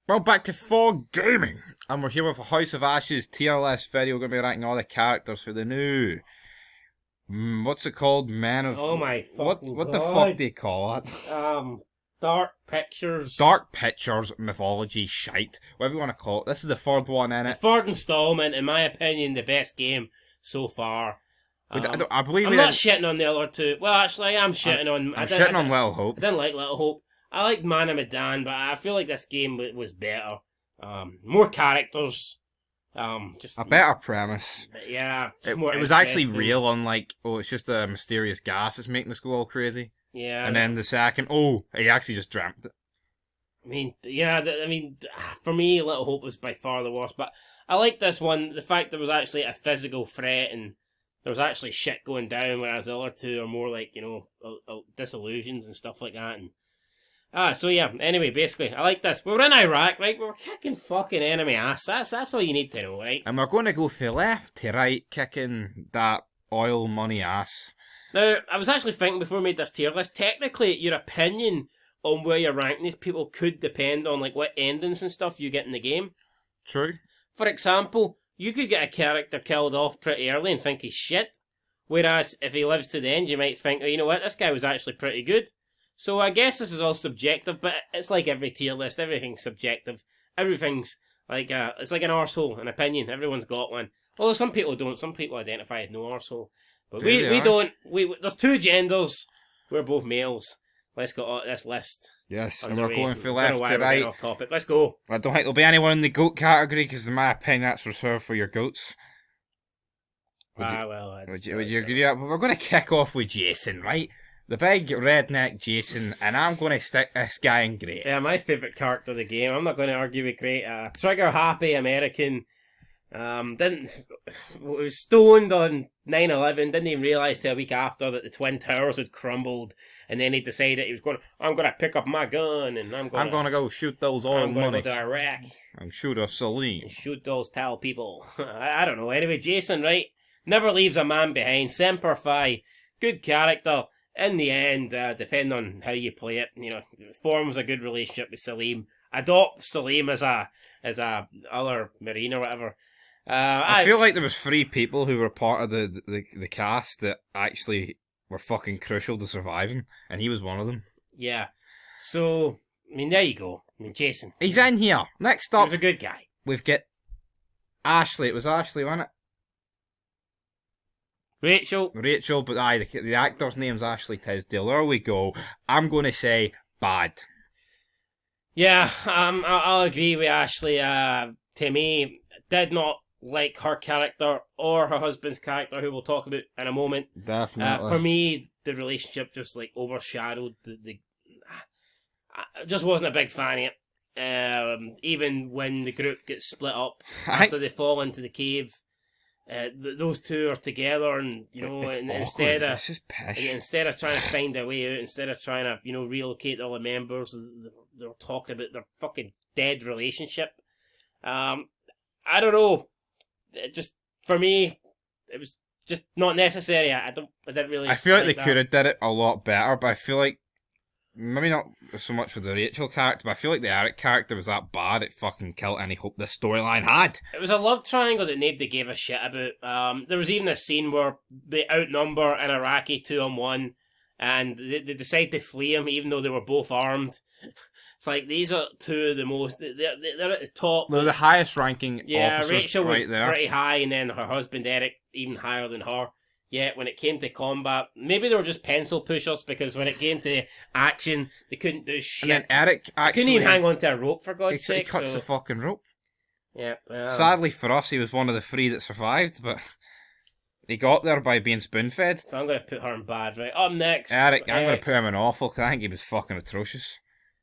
Well, back to 4 Gaming, and we're here with a House of Ashes tier list video. We're going to be ranking all the characters for the new, what's it called? Man of... Oh my What fucking the fuck god. do you call it? Dark Pictures. Dark Pictures Mythology shite. Whatever you want to call it. This is the 3rd one in The it. 3rd installment, in my opinion, the best game so far. I believe I'm not shitting on the other two. Well, actually, I am shitting on... I'm shitting on Little Hope. I didn't like Little Hope. I like Man of Medan, but I feel like this game was better. More characters. Just A better premise. Yeah. It was actually real, unlike, it's just a mysterious gas that's making us go all crazy. Yeah. And then the second, he actually just dreamt it. I mean, for me, Little Hope was by far the worst, but I like this one, the fact there was actually a physical threat and there was actually shit going down, whereas the other two are more like, disillusions and stuff like that. So yeah, anyway, basically, I like this. We're in Iraq, right? We're kicking fucking enemy ass. That's all you need to know, right? And we're going to go from left to right, kicking that oil money ass. Now, I was actually thinking before we made this tier list, technically, your opinion on where you're ranking these people could depend on, like, what endings and stuff you get in the game. True. For example, you could get a character killed off pretty early and think he's shit. Whereas, if he lives to the end, you might think, oh, you know what, this guy was actually pretty good. So I guess this is all subjective, but it's like every tier list, everything's subjective. Everything's like, it's like an arsehole, an opinion, everyone's got one. Although some people don't, some people identify as no arsehole. But we don't, there's 2 genders, we're both males. Let's go this list. Yes, and we're going from left to right. Off topic. Let's go. I don't think there'll be anyone in the GOAT category, because in my opinion that's reserved for your GOATs. Would you agree? We're going to kick off with Jason, right? The big redneck Jason, and I'm going to stick this guy in grey. Yeah, my favourite character of the game. I'm not going to argue with great. Trigger happy American. Was stoned on 9/11. Didn't even realise till a week after that the Twin Towers had crumbled, and then he decided he was I'm going to pick up my gun and I'm going to go shoot those oil money. I'm going to go to Iraq and shoot a Salim. And shoot those tall people. I don't know. Anyway, Jason, right? Never leaves a man behind. Semper Fi. Good character. In the end, depending on how you play it, forms a good relationship with Salim. Adopt Salim as a other Marine or whatever. I feel like there was 3 people who were part of the cast that actually were fucking crucial to surviving, and he was one of them. Yeah. So, there you go. Jason. He's in here. Next up, he was a good guy. We've got Ashley. It was Ashley, wasn't it? Rachel, but the actor's name's Ashley Tisdale. There we go. I'm going to say bad. Yeah, I'll agree with Ashley. To me, did not like her character or her husband's character, who we'll talk about in a moment. Definitely. For me, the relationship just overshadowed I just wasn't a big fan of it. Even when the group gets split up after they fall into the cave. Those two are together, and instead of trying to find a way out, instead of trying to relocate all the members, they're talking about their fucking dead relationship. I don't know. For me, it was just not necessary. I didn't really. I feel like they could have did it a lot better, but I feel like maybe not so much for the Rachel character, but I feel like the Eric character was that bad it fucking killed any hope this storyline had. It was a love triangle that nobody gave a shit about. There was even a scene where they outnumber an Iraqi 2-on-1, and they decide to flee him even though they were both armed. It's like, these are 2 of the most... They're at the top. They're the highest ranking officers. Rachel was right there. Pretty high, and then her husband Eric even higher than her. Yet when it came to combat, maybe they were just pencil pushers, because when it came to action, they couldn't do shit. And then Eric actually couldn't even hang on to a rope, for God's sake. He cuts the fucking rope. Yeah. Sadly for us, he was one of the 3 that survived, but he got there by being spoon-fed. So I'm going to put her in bad, right? Up next, Eric. I'm going to put him in awful, because I think he was fucking atrocious.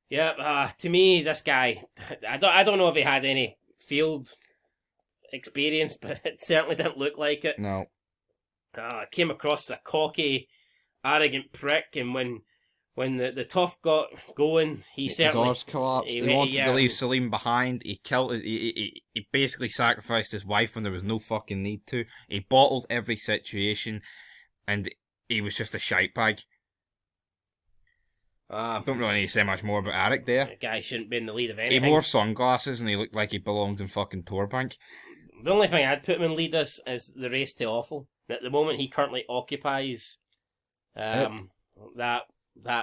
Yeah, to me, this guy, I don't know if he had any field experience, but it certainly didn't look like it. No. Came across as a cocky, arrogant prick, and when the tough got going, his horse collapsed. He wanted to leave Salim behind. He killed. He basically sacrificed his wife when there was no fucking need to. He bottled every situation, and he was just a shite bag. Don't really need to say much more about Eric there. The guy shouldn't be in the lead of anything. He wore sunglasses and he looked like he belonged in fucking Torbank. The only thing I'd put him in lead is the race to awful. At the moment, he currently occupies that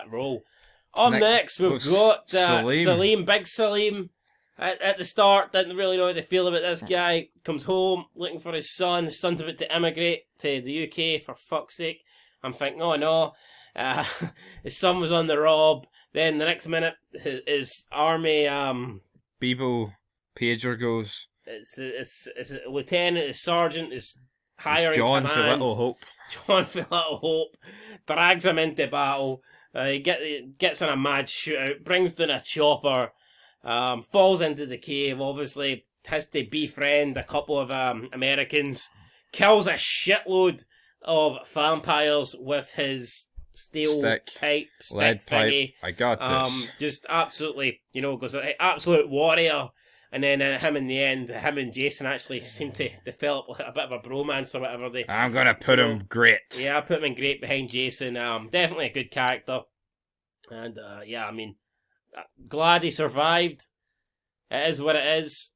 role. Next, we've got Salim, Big Salim. At the start, didn't really know how to feel about this guy. Comes home looking for his son. His son's about to immigrate to the UK, for fuck's sake. I'm thinking, oh no. His son was on the rob. Then the next minute, his army Bebo pager goes. It's a lieutenant, his sergeant, his higher John in command. for Little Hope. John for Little Hope drags him into battle. He gets in a mad shootout, brings down a chopper, falls into the cave. Obviously, has to befriend a couple of Americans. Kills a shitload of vampires with his steel lead thingy. pipe. I got this. Just absolutely, goes absolute warrior. And then him in the end, him and Jason actually seem to develop a bit of a bromance or whatever. I'm gonna put him great. Yeah, I put him in great behind Jason. Definitely a good character. And glad he survived. It is what it is.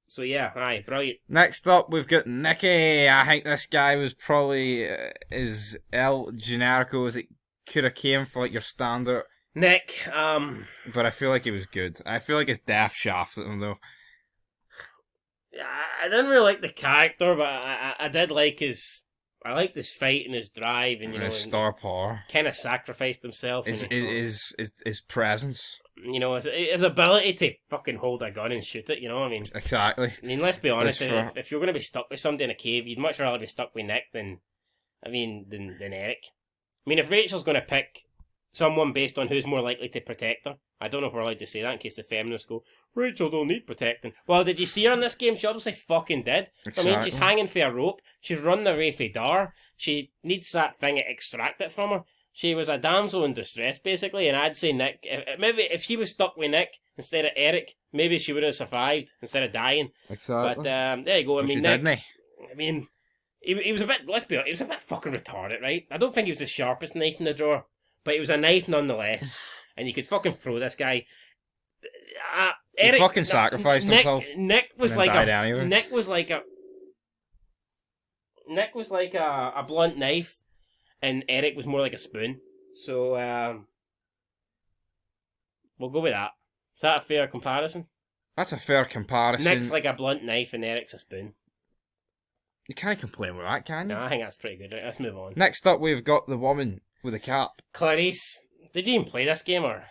So yeah, aye, brilliant. Next up, we've got Nicky. I think this guy was probably as El Generico as it could have came for like your standard Nick. But I feel like he was good. I feel like his death shafted him though. I didn't really like the character, but I did like his. I liked his fight and his drive, and his star power. Kind of sacrificed himself. His presence. His ability to fucking hold a gun and shoot it. You know what I mean? Exactly. I mean, let's be honest. If you're going to be stuck with somebody in a cave, you'd much rather be stuck with Nick than Eric. I mean, if Rachel's going to pick someone based on who's more likely to protect her, I don't know if we're allowed to say that in case the feminists go, Rachel don't need protecting. Well, did you see her in this game? She obviously fucking did. Exactly. I mean, she's hanging for a rope. She's running away from Dar. She needs that thing to extract it from her. She was a damsel in distress, basically, and I'd say Nick, maybe if she was stuck with Nick instead of Eric, maybe she would have survived instead of dying. Exactly. But there you go. I mean, Nick, I mean, he was a bit, let's be honest, he was a bit fucking retarded, right? I don't think he was the sharpest knife in the drawer, but he was a knife nonetheless, and you could fucking throw this guy. Eric, he fucking sacrificed himself. Nick was like anyway. Nick was like a blunt knife, and Eric was more like a spoon. So we'll go with that. Is that a fair comparison? That's a fair comparison. Nick's like a blunt knife, and Eric's a spoon. You can't complain with that, can you? No, I think that's pretty good. Right, let's move on. Next up, we've got the woman with the cap. Clarice, did you even play this game or?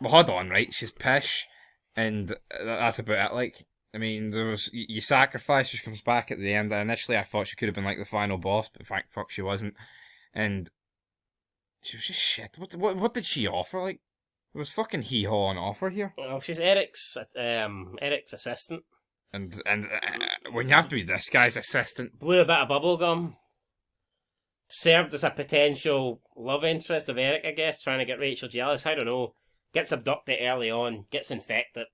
Well, hold on, right? She's pish, and that's about it. Like, I mean, you sacrifice, she comes back at the end. And initially, I thought she could have been like the final boss, but in fact, fuck, she wasn't. And she was just shit. What did she offer? Like, there was fucking hee-haw on offer here. Well, she's Eric's assistant. And when you have to be this guy's assistant, blew a bit of bubble gum. Served as a potential love interest of Eric, I guess, trying to get Rachel jealous. I don't know. Gets abducted early on, gets infected.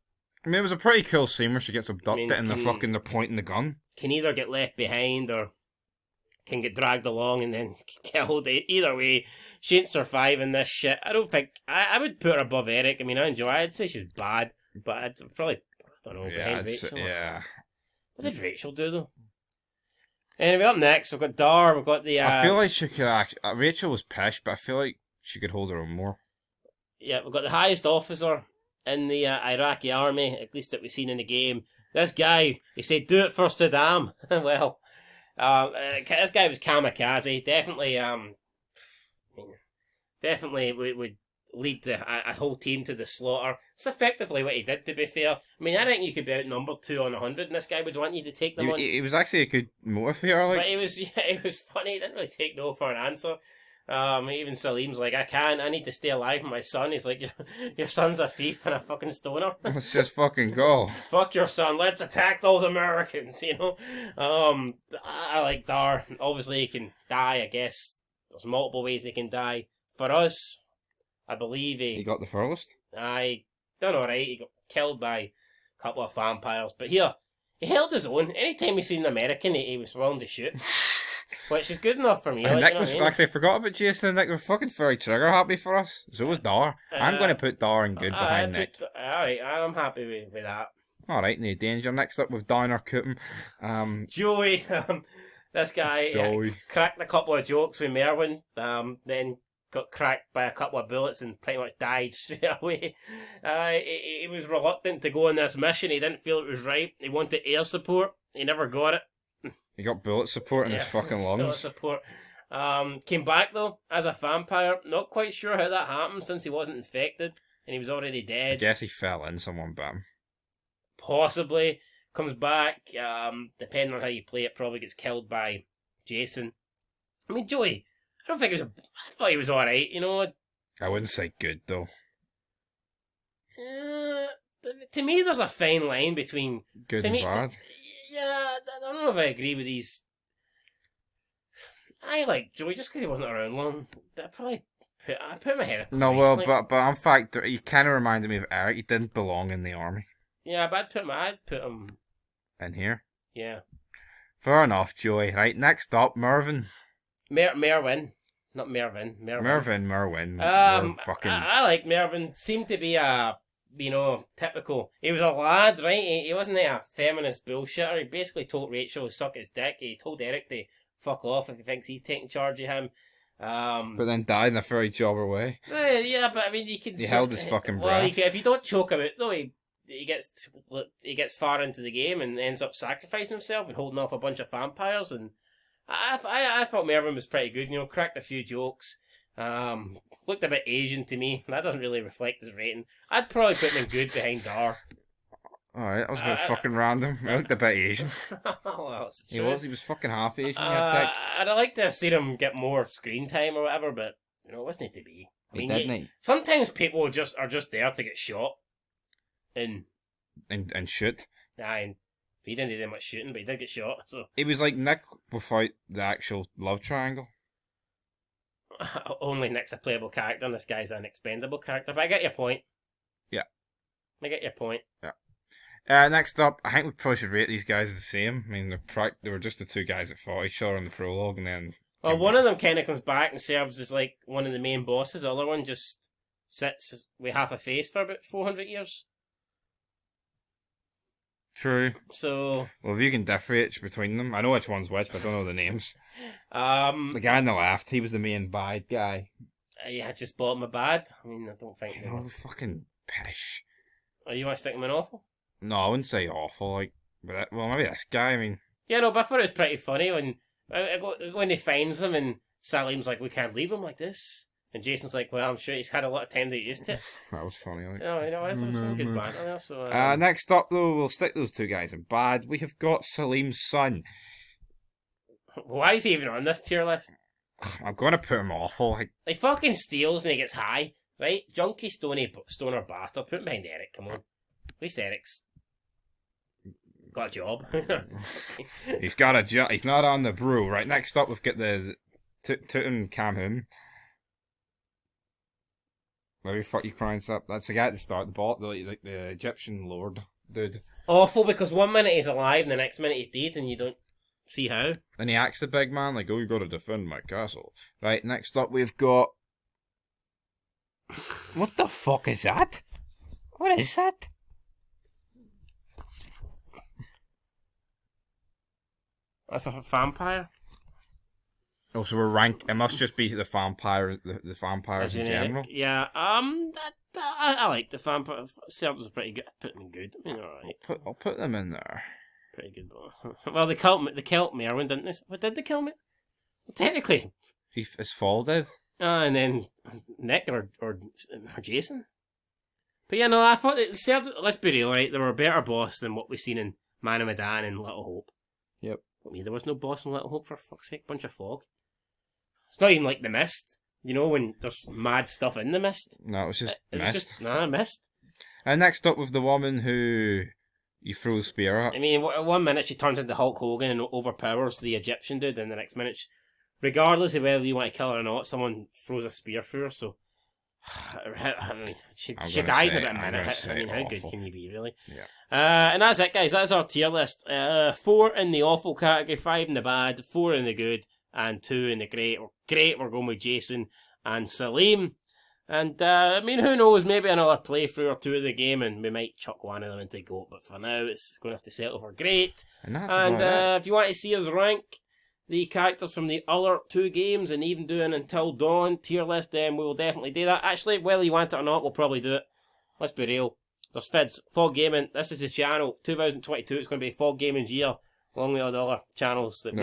I mean, it was a pretty cool scene where she gets abducted and they're pointing the gun. Can either get left behind or can get dragged along and then killed. Either way, she ain't surviving this shit. I don't think... I would put her above Eric. I mean, I'd say she's bad, but I'd probably... I don't know, behind Rachel. Yeah. What did Rachel do, though? Anyway, up next, we've got Dar, we've got the... I feel like she could... Rachel was pish, but I feel like she could hold her own more. Yeah, we've got the highest officer in the Iraqi army, at least that we've seen in the game. This guy, he said, do it for Saddam. Well, this guy was kamikaze. Definitely would lead a whole team to the slaughter. It's effectively what he did, to be fair. I mean, I think you could be outnumbered 2 on 100, and this guy would want you to take them on. It was actually a good motivator. Like. But it was funny. He didn't really take no for an answer. Even Salim's like, I need to stay alive with my son. He's like, your son's a thief and a fucking stoner. Let's just fucking go. Fuck your son, let's attack those Americans, you know? I like Dar. Obviously he can die, I guess. There's multiple ways he can die. For us, I believe he got the furthest. I done alright. He got killed by a couple of vampires. But here, he held his own. Anytime he seen an American, he was willing to shoot. Which is good enough for me. And like, Nick you know was what I mean? actually, I forgot about Jason and Nick were fucking very trigger happy for us. So was Dar. I'm going to put Dar and good behind Nick. Alright, I'm happy with that. Alright, no danger. Next up with Downer Coopen. Joey, this guy Joey. cracked a couple of jokes with Merwin, then got cracked by a couple of bullets and pretty much died straight away. He was reluctant to go on this mission. He didn't feel it was right. He wanted air support. He never got it. He got bullet support in his fucking lungs. Bullet support. Came back though as a vampire. Not quite sure how that happened since he wasn't infected and he was already dead. I guess he fell in, someone bit him. Possibly. Comes back. Depending on how you play it, probably gets killed by Jason. I mean, Joey, I don't think it was. I thought he was alright, you know. I wouldn't say good though. To me, there's a fine line between good and bad. Yeah, I don't know if I agree with these. I like Joey just because he wasn't around long. I put my head. No, well, like, but in fact, he kind of reminded me of Eric. He didn't belong in the army. Yeah, but I'd put him in here. Yeah. Fair enough, Joey. Right, next up, Mervyn. Merwin. Not Mervyn. Merwin. I like Mervyn. Seemed to be a, typical. He was a lad, right? He wasn't a feminist bullshitter. He basically told Rachel to suck his dick. He told Eric to fuck off if he thinks he's taking charge of him. But then died in a very jobber way. Yeah, but I mean, you can. He held his fucking breath. Well, if you don't choke him out, though, he gets far into the game and ends up sacrificing himself and holding off a bunch of vampires. And I thought Mervyn was pretty good. Cracked a few jokes. Looked a bit Asian to me. That doesn't really reflect his rating. I'd probably put him in good behind Dar. Alright, that was a bit fucking random. He looked a bit Asian. Well, he was fucking half Asian. I'd like to have seen him get more screen time or whatever, but it wasn't to be. Sometimes people are just there to get shot. And shoot. And he didn't do much shooting, but he did get shot. So it was like Nick without the actual love triangle. Only Nick's a playable character, and this guy's an expendable character. But I get your point. Yeah, I get your point. Yeah. Next up, I think we probably should rate these guys as the same. I mean, they were just the two guys that fought each other in the prologue, and then. Well, one of them kind of comes back and serves as like one of the main bosses. The other one just sits with half a face for about 400 years. True. So. Well, if you can differentiate between them, I know which one's which, but I don't know the names. The guy on the left, he was the main bad guy. Yeah, I just bought him a bad. I mean, I don't think. Fucking pish. Oh, you want to stick him in awful? No, I wouldn't say awful. Maybe this guy. I mean. Yeah, no, but I thought it was pretty funny when he finds him and Salim's like, "We can't leave him like this." And Jason's like, well, I'm sure he's had a lot of time to get used to it. That was funny. It's some good banter there. So, next up, though, we'll stick those two guys in bad. We have got Salim's son. Why is he even on this tier list? I'm going to put him awful. He fucking steals and he gets high, right? Junkie, stoner bastard. Put him behind Eric, come on. At least Eric's got a job. He's got a job. He's not on the brew. Right, next up, we've got the Tutankhamun. Maybe fuck you crying up. That's the guy at the start, the Egyptian lord dude. Awful, because 1 minute he's alive and the next minute he's dead and you don't see how. And he acts the big man like, oh, you gotta defend my castle. Right, next up we've got... What the fuck is that? What is that? That's a vampire? Oh, so we're rank. It must just be the vampires in general. Yeah. I like the vampire. Serves are pretty good. Put them in good. I mean, all right. I'll put them in there. Pretty good. Well, they killed Merwin, didn't they? What did they kill me? Well, technically, his fall did. And then Nick or Jason. But yeah, no, I thought it served. Let's be real, right? They were a better boss than what we've seen in Man of Medan and Little Hope. Yep. I mean, there was no boss in Little Hope, for fuck's sake. Bunch of fog. It's not even like the Mist, when there's mad stuff in the Mist. No, it was just Mist. Mist. And next up with the woman who you throw a spear at. I mean, 1 minute she turns into Hulk Hogan and overpowers the Egyptian dude, and the next minute, regardless of whether you want to kill her or not, someone throws a spear through her, so... I mean, she dies in about a minute. I mean, how good can you be, really? Yeah. And that's it, guys. That's our tier list. 4 in the awful category, 5 in the bad, 4 in the good, and 2 in the Great. We're going with Jason and Salim. And, I mean, who knows, maybe another playthrough or 2 of the game, and we might chuck one of them into GOAT, but for now, it's going to have to settle for Great. And if you want to see us rank the characters from the other 2 games, and even do an Until Dawn tier list, then we will definitely do that. Actually, whether you want it or not, we'll probably do it. Let's be real. There's Fids, Fog Gaming, this is the channel, 2022, it's going to be Fog Gaming's year, along with all the other channels that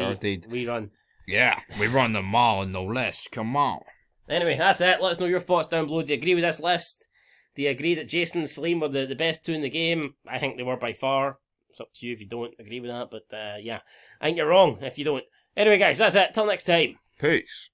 we run. Yeah, we run them all in the list, come on. Anyway, that's it. Let us know your thoughts down below. Do you agree with this list? Do you agree that Jason and Salim were the best 2 in the game? I think they were by far. It's up to you if you don't agree with that, but yeah. I think you're wrong if you don't. Anyway, guys, that's it. Till next time. Peace.